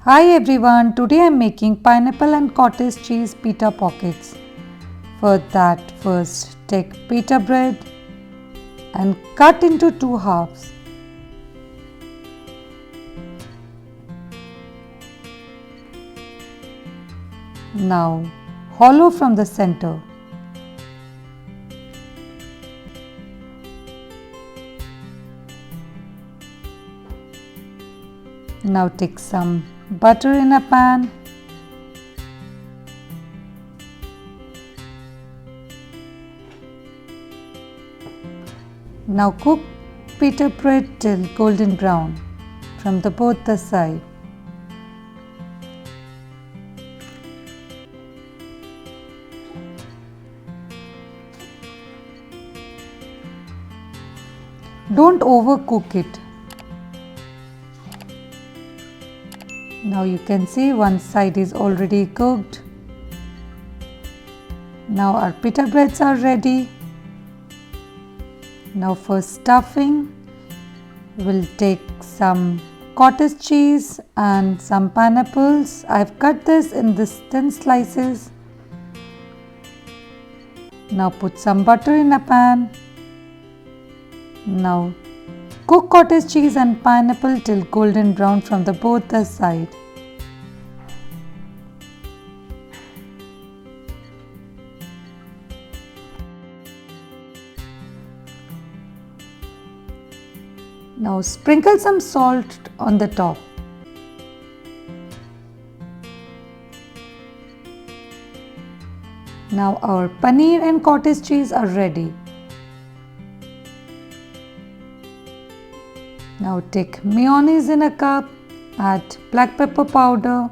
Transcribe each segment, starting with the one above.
Hi everyone, today I am making pineapple and cottage cheese pita pockets. For that, first take pita bread and cut into two halves. Now hollow from the center. Now take some butter in a pan. Now cook pita bread till golden brown from both the sides. Don't overcook it. Now you can see one side is already cooked. Now our pita breads are ready. Now for stuffing, we'll take some cottage cheese and some pineapples. I've cut this in this thin slices. Now put some butter in a pan. Now cook cottage cheese and pineapple till golden brown from both the sides. Now sprinkle some salt on the top. Now our paneer and cottage cheese are ready. Now take mayonnaise in a cup, add black pepper powder,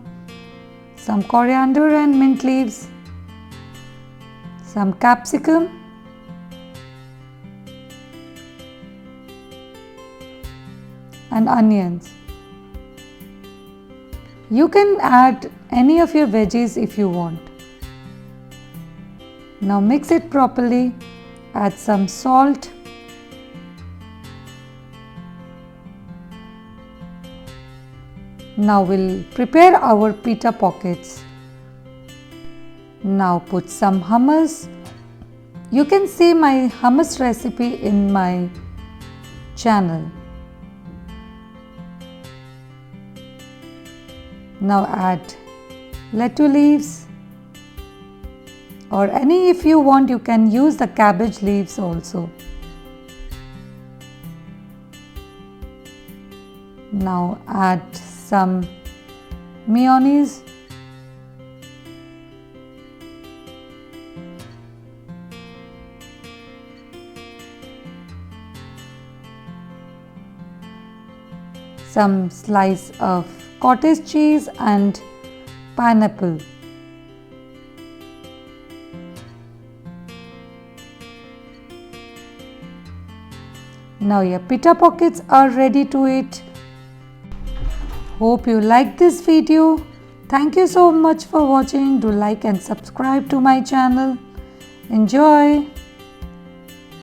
some coriander and mint leaves, some capsicum, and onions. You can add any of your veggies if you want. Now mix it properly, add some salt. Now we'll prepare our pita pockets. Now put some hummus. You can see my hummus recipe in my channel. Now add lettuce leaves, or any if you want you can use the cabbage leaves also. Now add some mayonnaise. Some slice of cottage cheese and pineapple. Now your pita pockets are ready to eat. Hope you like this video. Thank you so much for watching. Do like and subscribe to my channel. Enjoy.